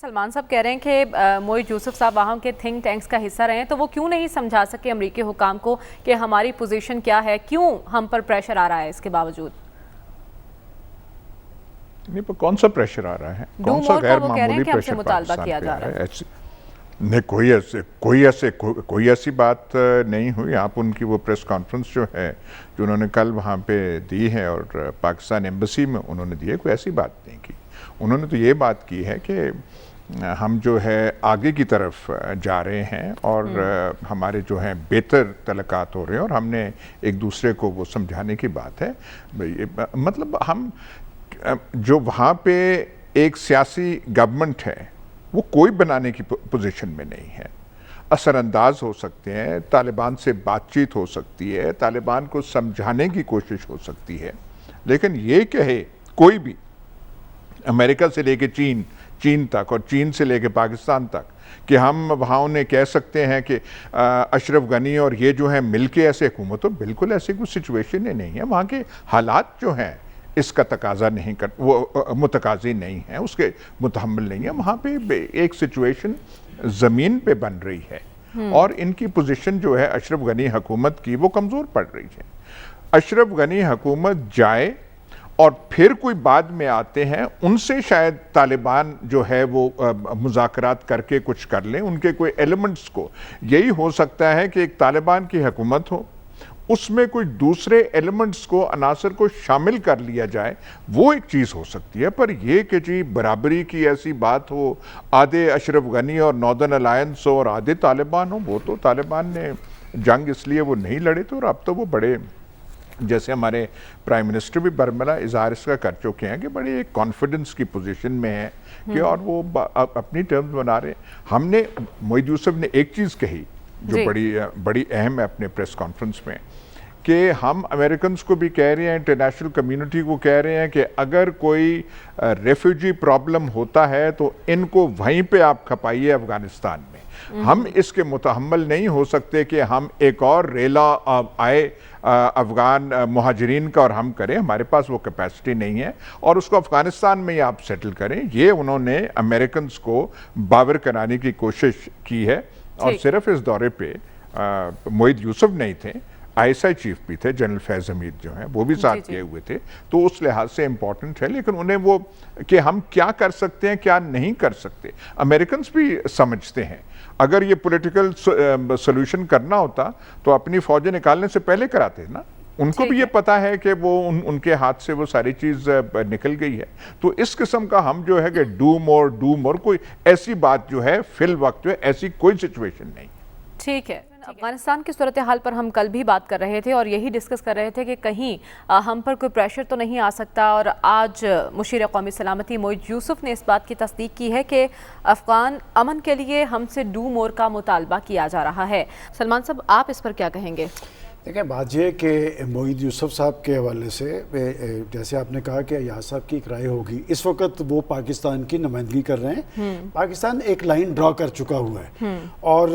سلمان صاحب کہہ رہے ہیں کہ معید یوسف صاحب وہاں کے تھنک ٹینکس کا حصہ رہے ہیں، تو وہ کیوں نہیں سمجھا سکے امریکی حکام کو کہ ہماری پوزیشن کیا ہے، کیوں ہم پر پریشر آ رہا ہے اس کے باوجود؟ نہیں، پر کون سا پریشر آ رہا ہے؟ کون سا غیر معمولی پریشر مطالبہ کیا جا رہا ہے؟ نہیں، کوئی ایسی بات نہیں ہوئی. آپ ان کی وہ پریس کانفرنس جو ہے جو انہوں نے کل وہاں پہ دی ہے اور پاکستان ایمبیسی میں انہوں نے دی ہے، کوئی ایسی بات نہیں کی. انہوں نے تو یہ بات کی ہے کہ ہم جو ہے آگے کی طرف جا رہے ہیں اور ہمارے جو ہیں بہتر تعلقات ہو رہے ہیں اور ہم نے ایک دوسرے کو وہ سمجھانے کی بات ہے. مطلب ہم جو وہاں پہ ایک سیاسی گورنمنٹ ہے وہ کوئی بنانے کی پوزیشن میں نہیں ہے. اثر انداز ہو سکتے ہیں، طالبان سے بات چیت ہو سکتی ہے، طالبان کو سمجھانے کی کوشش ہو سکتی ہے، لیکن یہ کہے کوئی بھی امریکہ سے لے کے چین تک اور چین سے لے کے پاکستان تک کہ ہم وہاں انہیں کہہ سکتے ہیں کہ اشرف غنی اور یہ جو ہیں مل کے ایسے حکومت ہو، بالکل ایسی کوئی سچویشن ہی نہیں ہے. وہاں کے حالات جو ہیں اس کا تقاضا نہیں وہ متقاضی نہیں ہیں، اس کے متحمل نہیں ہیں. وہاں پہ ایک سچویشن زمین پہ بن رہی ہے اور ان کی پوزیشن جو ہے اشرف غنی حکومت کی وہ کمزور پڑ رہی ہے. اشرف غنی حکومت جائے اور پھر کوئی بعد میں آتے ہیں، ان سے شاید طالبان جو ہے وہ مذاکرات کر کے کچھ کر لیں. ان کے کوئی ایلیمنٹس کو یہی ہو سکتا ہے کہ ایک طالبان کی حکومت ہو، اس میں کوئی دوسرے ایلیمنٹس کو عناصر کو شامل کر لیا جائے، وہ ایک چیز ہو سکتی ہے. پر یہ کہ جی برابری کی ایسی بات ہو، آدھے اشرف غنی اور ناردرن الائنس ہو اور آدھے طالبان ہو، وہ تو طالبان نے جنگ اس لیے وہ نہیں لڑے تھے اور اب تو وہ بڑے، جیسے ہمارے پرائم منسٹر بھی برملا اظہار اس کا کر چکے ہیں کہ بڑی ایک کانفیڈنس کی پوزیشن میں ہے کہ اور وہ اپنی ٹرمز بنا رہے ہیں. ہم نے معید یوسف نے ایک چیز کہی جو بڑی اہم ہے اپنے پریس کانفرنس میں، کہ ہم امریکنز کو بھی کہہ رہے ہیں، انٹرنیشنل کمیونٹی کو کہہ رہے ہیں کہ اگر کوئی ریفیوجی پرابلم ہوتا ہے تو ان کو وہیں پہ آپ کھپائیے افغانستان میں. ہم اس کے متحمل نہیں ہو سکتے کہ ہم ایک اور ریلا آئے افغان مہاجرین کا اور ہم کریں. ہمارے پاس وہ کیپیسٹی نہیں ہے اور اس کو افغانستان میں ہی آپ سیٹل کریں. یہ انہوں نے امریکنز کو باور کرانے کی کوشش کی ہے. اور صرف اس دورے پہ معید یوسف نہیں تھے، ISI چیف بھی تھے، جنرل فیض حمید جو ہیں وہ بھی ساتھ گئے ہوئے تھے، تو اس لحاظ سے امپورٹنٹ ہے. لیکن انہیں وہ کہ ہم کیا کر سکتے ہیں کیا نہیں کر سکتے، امریکنز بھی سمجھتے ہیں. اگر یہ پولیٹیکل سولوشن کرنا ہوتا تو اپنی فوجیں نکالنے سے پہلے کراتے نا. ان کو بھی یہ پتا ہے کہ وہ ان کے ہاتھ سے وہ ساری چیز نکل گئی ہے. تو اس قسم کا ہم جو ہے کہ ڈو مور کوئی ایسی بات جو ہے فی الوقت جو ہے ایسی کوئی سچویشن نہیں. ٹھیک ہے. افغانستان کی صورتحال پر ہم کل بھی بات کر رہے تھے اور یہی ڈسکس کر رہے تھے کہ کہیں ہم پر کوئی پریشر تو نہیں آ سکتا، اور آج مشیر قومی سلامتی معید یوسف نے اس بات کی تصدیق کی ہے کہ افغان امن کے لیے ہم سے ڈو مور کا مطالبہ کیا جا رہا ہے. سلمان صاحب آپ اس پر کیا کہیں گے؟ دیکھیں، بات یہ کہ معید یوسف صاحب کے حوالے سے جیسے آپ نے کہا کہ ایاز صاحب کی ایک رائے ہوگی، اس وقت وہ پاکستان کی نمائندگی کر رہے ہیں. پاکستان ایک لائن ڈرا کر چکا ہوا ہے اور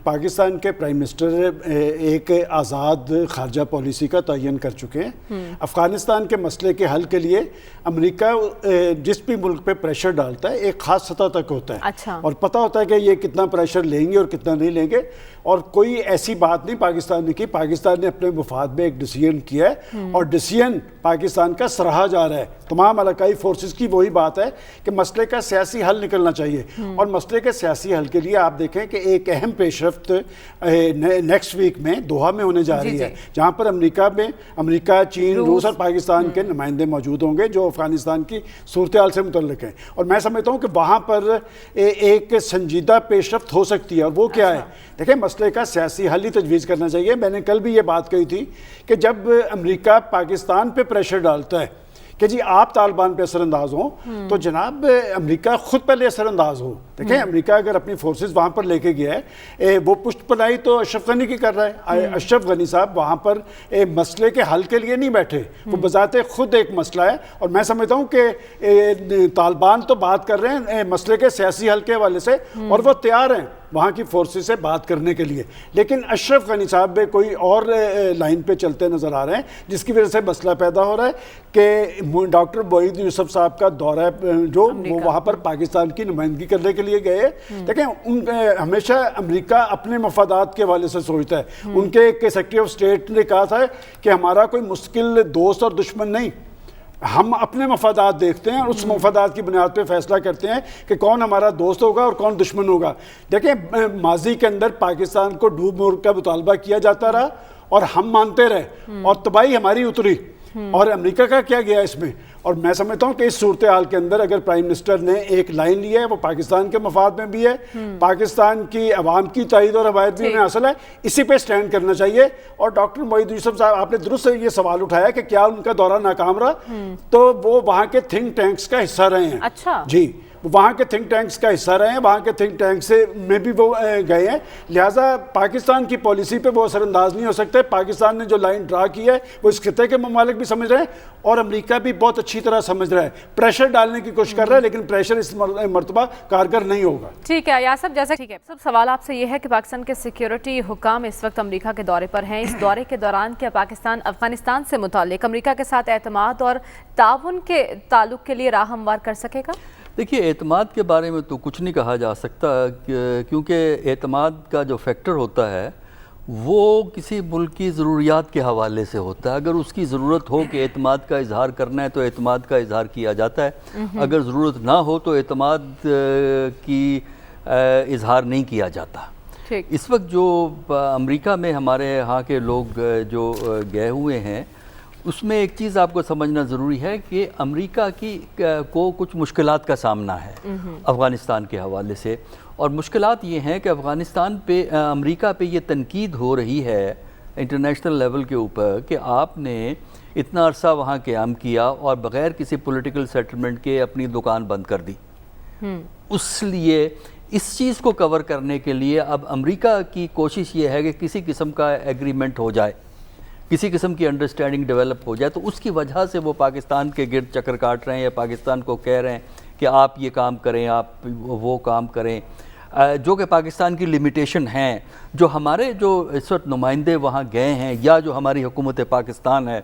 پاکستان کے پرائم منسٹر ایک آزاد خارجہ پالیسی کا تعین کر چکے ہیں. افغانستان کے مسئلے کے حل کے لیے امریکہ جس بھی ملک پہ پریشر ڈالتا ہے ایک خاص سطح تک ہوتا ہے اور پتہ ہوتا ہے کہ یہ کتنا پریشر لیں گے اور کتنا نہیں لیں گے. اور کوئی ایسی بات نہیں پاکستان نے کی. پاکستان نے اپنے مفاد میں ایک ڈیسیژن کیا ہے اور ڈیسیژن پاکستان کا سراہا جا رہا ہے. تمام علاقائی فورسز کی وہی بات ہے کہ مسئلے کا سیاسی حل نکلنا چاہیے اور مسئلے کے سیاسی حل کے لیے آپ دیکھیں کہ ایک اہم پیش رفت نیکسٹ ویک میں دوحہ میں ہونے جا رہی ہے، جہاں پر امریکہ، چین، روس اور پاکستان کے نمائندے موجود ہوں گے جو افغانستان کی صورتحال سے متعلق ہیں. اور میں سمجھتا ہوں کہ وہاں پر ایک سنجیدہ پیش رفت ہو سکتی ہے. اور وہ کیا ہے؟ دیکھیں، مسئلے کا سیاسی حل ہی تجویز کرنا چاہیے. میں نے کل بھی یہ بات کہی تھی کہ جب امریکہ پاکستان پہ پریشر ڈالتا ہے کہ جی آپ طالبان پہ اثر انداز ہوں، تو جناب امریکہ خود پہلے اثر انداز ہو. دیکھیں امریکہ اگر اپنی فورسز وہاں پر لے کے گیا ہے، وہ پشت پناہی تو اشرف غنی کی کر رہا ہے. اشرف غنی صاحب وہاں پر مسئلے کے حل کے لیے نہیں بیٹھے، وہ بذات خود ایک مسئلہ ہے. اور میں سمجھتا ہوں کہ طالبان تو بات کر رہے ہیں مسئلے کے سیاسی حل کے حوالے سے، اور وہ تیار ہیں وہاں کی فورسز سے بات کرنے کے لیے، لیکن اشرف غنی صاحب کوئی اور لائن پہ چلتے نظر آ رہے ہیں، جس کی وجہ سے مسئلہ پیدا ہو رہا ہے کہ ڈاکٹر موعود یوسف صاحب کا دورہ جو وہ وہاں پر پاکستان کی نمائندگی کرنے کے لیے گئے. دیکھیں ہمیشہ امریکہ اپنے مفادات کے حوالے سے سوچتا ہے. ان کے سیکرٹری آف اسٹیٹ نے کہا تھا کہ ہمارا کوئی مستقل دوست اور دشمن نہیں، ہم اپنے مفادات دیکھتے ہیں اور اس مفادات کی بنیاد پہ فیصلہ کرتے ہیں کہ کون ہمارا دوست ہوگا اور کون دشمن ہوگا. دیکھیں ماضی کے اندر پاکستان کو ڈوب مرگ کا مطالبہ کیا جاتا رہا اور ہم مانتے رہے اور تباہی ہماری اتری، اور امریکہ کا کیا گیا اس میں. اور میں سمجھتا ہوں کہ اس صورتحال کے اندر اگر پرائم منسٹر نے ایک لائن لی ہے، وہ پاکستان کے مفاد میں بھی ہے، پاکستان کی عوام کی تائید اور حمایت بھی انہیں حاصل ہے، اسی پہ سٹینڈ کرنا چاہیے. اور ڈاکٹر موعود یوسف صاحب آپ نے درست یہ سوال اٹھایا کہ کیا ان کا دورہ ناکام رہا، تو وہ وہاں کے تھنک ٹینکس کا حصہ رہے ہیں. اچھا جی، وہاں کے تھنک ٹینکس کا حصہ رہے ہیں، وہاں کے تھنک ٹینک سے میں بھی وہ گئے ہیں، لہٰذا پاکستان کی پالیسی پہ وہ اثر انداز نہیں ہو سکتے. پاکستان نے جو لائن ڈرا کی ہے وہ اس خطے کے ممالک بھی سمجھ رہے ہیں اور امریکہ بھی بہت اچھی طرح سمجھ رہا ہے. پریشر ڈالنے کی کوشش کر رہا ہے، لیکن پریشر اس مرتبہ کارگر نہیں ہوگا. ٹھیک ہے یاسر، جیسا ٹھیک ہے سب سوال آپ سے یہ ہے کہ پاکستان کے سیکیورٹی حکام اس وقت امریکہ کے دورے پر ہیں. اس دورے کے دوران کیا پاکستان افغانستان سے متعلق امریکہ کے ساتھ اعتماد اور تعاون کے تعلق کے لیے راہ ہموار کر سکے گا؟ دیکھیے اعتماد کے بارے میں تو کچھ نہیں کہا جا سکتا، کیونکہ اعتماد کا جو فیکٹر ہوتا ہے وہ کسی ملک کی ضروریات کے حوالے سے ہوتا ہے. اگر اس کی ضرورت ہو کہ اعتماد کا اظہار کرنا ہے تو اعتماد کا اظہار کیا جاتا ہے، اگر ضرورت نہ ہو تو اعتماد کی اظہار نہیں کیا جاتا. اس وقت جو امریکہ میں ہمارے ہاں کے لوگ جو گئے ہوئے ہیں، اس میں ایک چیز آپ کو سمجھنا ضروری ہے کہ امریکہ کو کچھ مشکلات کا سامنا ہے افغانستان کے حوالے سے. اور مشکلات یہ ہیں کہ افغانستان پہ امریکہ پہ یہ تنقید ہو رہی ہے انٹرنیشنل لیول کے اوپر کہ آپ نے اتنا عرصہ وہاں قیام کیا اور بغیر کسی پولیٹیکل سیٹلمنٹ کے اپنی دکان بند کر دی. اس لیے اس چیز کو کور کرنے کے لیے اب امریکہ کی کوشش یہ ہے کہ کسی قسم کا ایگریمنٹ ہو جائے، کسی قسم کی انڈرسٹینڈنگ ڈیولپ ہو جائے. تو اس کی وجہ سے وہ پاکستان کے گرد چکر کاٹ رہے ہیں یا پاکستان کو کہہ رہے ہیں کہ آپ یہ کام کریں، آپ وہ کام کریں، جو کہ پاکستان کی لمیٹیشن ہیں. جو ہمارے جو اس وقت نمائندے وہاں گئے ہیں یا جو ہماری حکومت پاکستان ہے،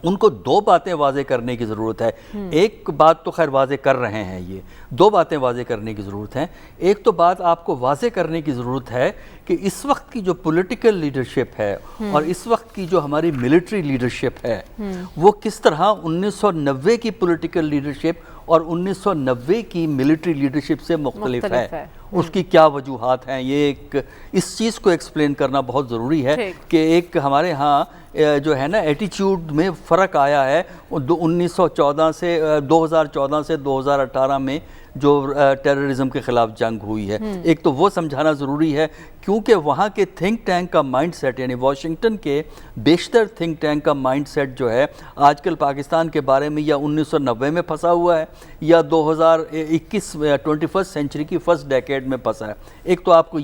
ان کو دو باتیں واضح کرنے کی ضرورت ہے. ایک بات تو خیر واضح کر رہے ہیں، یہ دو باتیں واضح کرنے کی ضرورت ہے. ایک تو بات آپ کو واضح کرنے کی ضرورت ہے کہ اس وقت کی جو پولیٹیکل لیڈرشپ ہے اور اس وقت کی جو ہماری ملٹری لیڈرشپ ہے وہ کس طرح 1990 کی پولیٹیکل لیڈرشپ اور 1990 کی ملٹری لیڈرشپ سے مختلف ہے. اس کی کیا وجوہات ہیں، یہ ایک اس چیز کو ایکسپلین کرنا بہت ضروری ہے کہ ایک ہمارے ہاں جو ہے نا ایٹیچیوڈ میں فرق آیا ہے 2014 سے 2018 میں جو ٹیررزم کے خلاف جنگ ہوئی ہے. ایک تو وہ سمجھانا ضروری ہے کیونکہ وہاں کے تھنک ٹینک کا مائنڈ سیٹ، یعنی واشنگٹن کے بیشتر تھنک ٹینک کا مائنڈ سیٹ جو ہے آج کل پاکستان کے بارے میں یا 1990 میں پھنسا ہوا ہے یا 2021 21 سینچری کی فرسٹ ڈیکیڈ میں پھنسا ہے. ایک تو آپ کو